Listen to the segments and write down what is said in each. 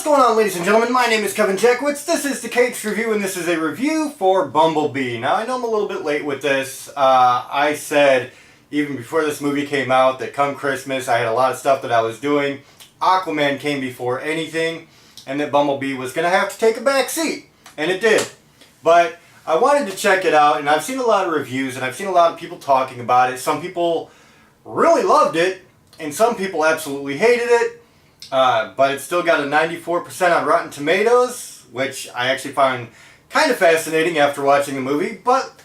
What's going on, ladies and gentlemen? My name is Kevin Jackwitz. This is the Kaged Review, and this is a review for BumbleBee. Now, I know I'm a little bit late with this. I said, even before this movie came out, that come Christmas, I had a lot of stuff that I was doing. Aquaman came before anything, and that BumbleBee was going to have to take a back seat. And it did. But I wanted to check it out, and I've seen a lot of reviews, and I've seen a lot of people talking about it. Some people really loved it, and some people absolutely hated it. But it's still got a 94% on Rotten Tomatoes, which I actually find kind of fascinating after watching the movie. But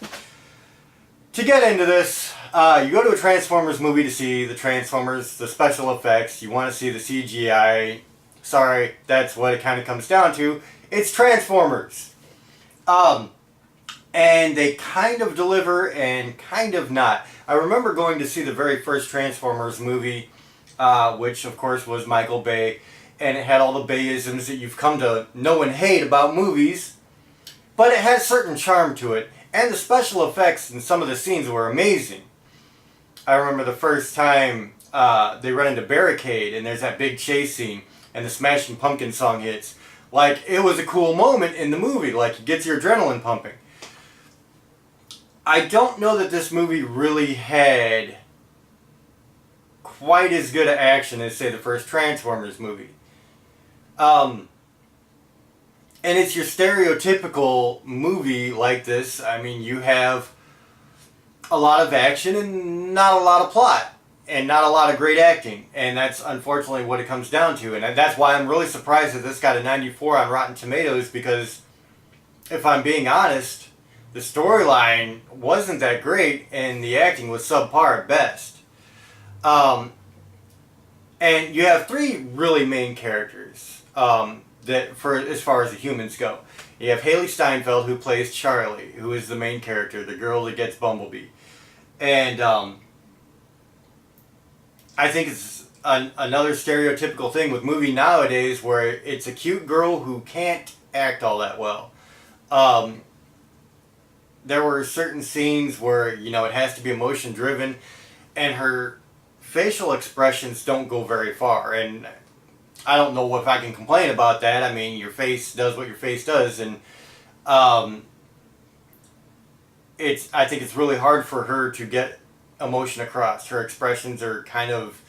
to get into this, you go to a Transformers movie to see the Transformers, the special effects. You want to see the CGI. Sorry, that's what it kind of comes down to. It's Transformers. And they kind of deliver and kind of not. I remember going to see the very first Transformers movie, which of course was Michael Bay, and it had all the Bayisms that you've come to know and hate about movies, but it had certain charm to it, and the special effects in some of the scenes were amazing. I remember the first time they run into Barricade, and there's that big chase scene, and the Smashing Pumpkins song hits. Like, it was a cool moment in the movie, like, it gets your adrenaline pumping. I don't know that this movie really had quite as good an action as, say, the first Transformers movie. And it's your stereotypical movie like this. I mean, you have a lot of action and not a lot of plot. And not a lot of great acting. And that's unfortunately what it comes down to. And that's why I'm really surprised that this got a 94 on Rotten Tomatoes, because if I'm being honest, the storyline wasn't that great and the acting was subpar at best. And you have three really main characters that, for as far as the humans go. You have Haley Steinfeld, who plays Charlie, who is the main character, the girl that gets Bumblebee. And I think it's another stereotypical thing with movie nowadays where it's a cute girl who can't act all that well. There were certain scenes where, you know, it has to be emotion driven, and her facial expressions don't go very far. And I don't know if I can complain about that. I mean, your face does what your face does, and I think it's really hard for her to get emotion across. Her expressions are kind of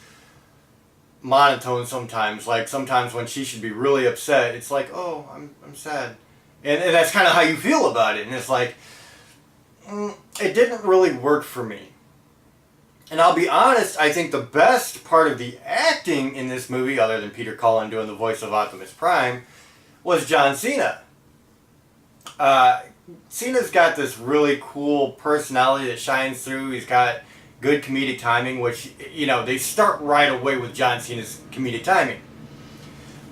monotone sometimes. Like, sometimes when she should be really upset, it's like, oh, I'm sad. And that's kind of how you feel about it. And it's like, it didn't really work for me. And I'll be honest, I think the best part of the acting in this movie, other than Peter Cullen doing the voice of Optimus Prime, was John Cena. Cena's got this really cool personality that shines through. He's got good comedic timing, which, you know, they start right away with John Cena's comedic timing.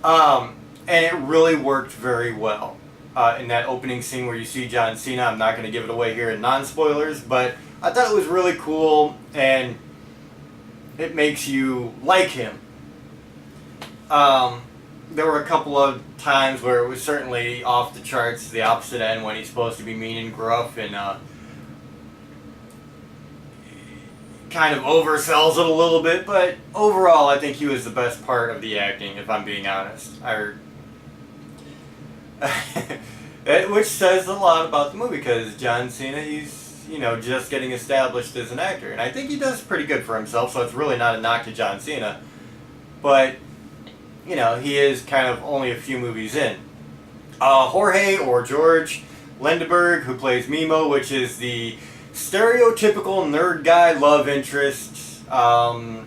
And it really worked very well. In that opening scene where you see John Cena, I'm not going to give it away here in non-spoilers, but I thought it was really cool, and it makes you like him. There were a couple of times where it was certainly off the charts, the opposite end, when he's supposed to be mean and gruff and kind of oversells it a little bit, but overall I think he was the best part of the acting, if I'm being honest. Which says a lot about the movie, because John Cena, he's, you know, just getting established as an actor, and I think he does pretty good for himself, so it's really not a knock to John Cena, but, you know, he is kind of only a few movies in. Jorge, or George Lindenberg, who plays Mimo, which is the stereotypical nerd guy love interest. A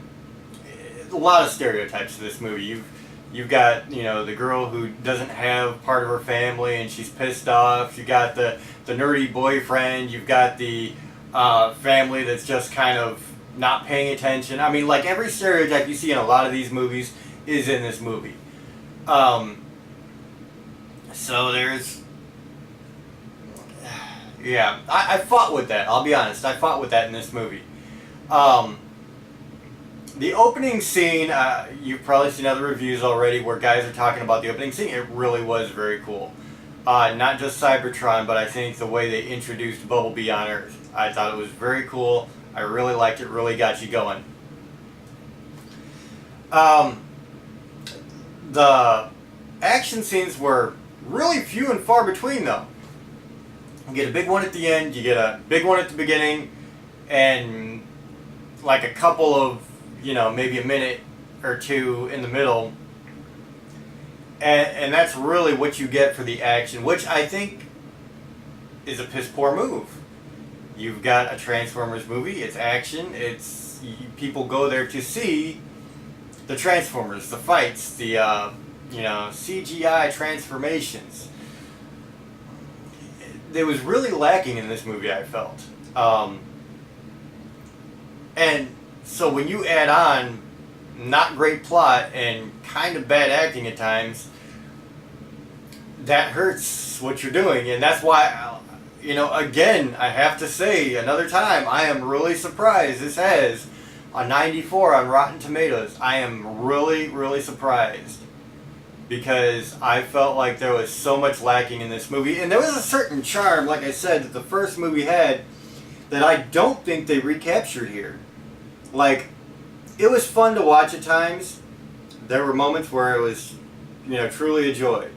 lot of stereotypes to this movie. You've got, you know, the girl who doesn't have part of her family and she's pissed off. You got the nerdy boyfriend. You've got the family that's just kind of not paying attention. I mean, like, every stereotype you see in a lot of these movies is in this movie. So there's... Yeah, I fought with that. I'll be honest. I fought with that in this movie. The opening scene, you've probably seen other reviews already where guys are talking about the opening scene. It really was very cool. Not just Cybertron, but I think the way they introduced BumbleBee on Earth. I thought it was very cool. I really liked it. Really got you going. The action scenes were really few and far between, though. You get a big one at the end, you get a big one at the beginning, and like a couple of, maybe a minute or two in the middle. And that's really what you get for the action, which I think is a piss poor move. You've got a Transformers movie, it's action, people go there to see the Transformers, the fights, the CGI transformations. It was really lacking in this movie, I felt. And so when you add on not great plot and kind of bad acting at times, that hurts what you're doing. And that's why, again, I have to say another time, I am really surprised this has a 94 on Rotten Tomatoes. I am really, really surprised, because I felt like there was so much lacking in this movie. And there was a certain charm, like I said, that the first movie had that I don't think they recaptured here. Like, it was fun to watch at times. There were moments where it was, truly a joy.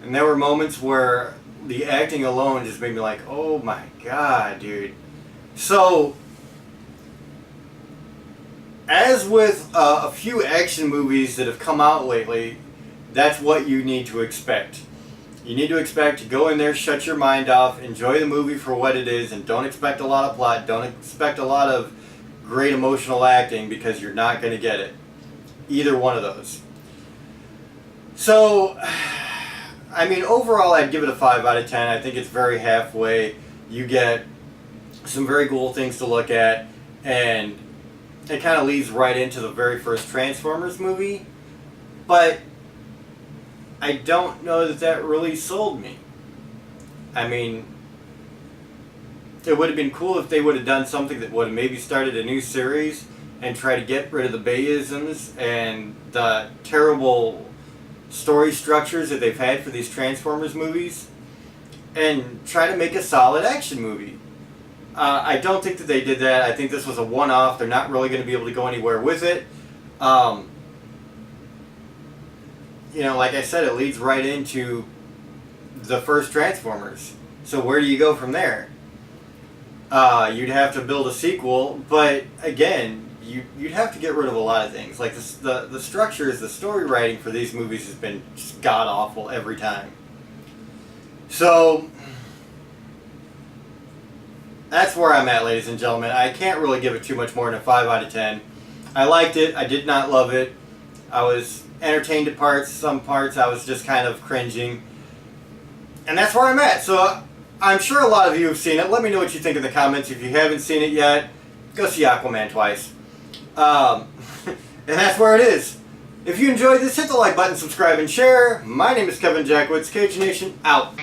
And there were moments where the acting alone just made me like, oh my god, dude. So, as with a few action movies that have come out lately, that's what you need to expect. You need to expect to go in there, shut your mind off, enjoy the movie for what it is, and don't expect a lot of plot, don't expect a lot of great emotional acting, because you're not going to get it. Either one of those. So, overall I'd give it a 5 out of 10. I think it's very halfway. You get some very cool things to look at, and it kind of leads right into the very first Transformers movie. But I don't know that really sold me. It would have been cool if they would have done something that would have maybe started a new series and try to get rid of the Bayisms and the terrible story structures that they've had for these Transformers movies, and try to make a solid action movie. I don't think that they did that. I think this was a one-off. They're not really going to be able to go anywhere with it. Like I said, it leads right into the first Transformers. So where do you go from there? You'd have to build a sequel, but again, you'd have to get rid of a lot of things. Like the structures, the story writing for these movies has been just god-awful every time. So, that's where I'm at, ladies and gentlemen. I can't really give it too much more than a 5 out of 10. I liked it. I did not love it. I was entertained at parts. Some parts I was just kind of cringing. And that's where I'm at. So, I'm sure a lot of you have seen it. Let me know what you think in the comments. If you haven't seen it yet, go see Aquaman twice. And that's where it is. If you enjoyed this, hit the like button, subscribe, and share. My name is Kevin Jackwitz. Kaged Nation, out.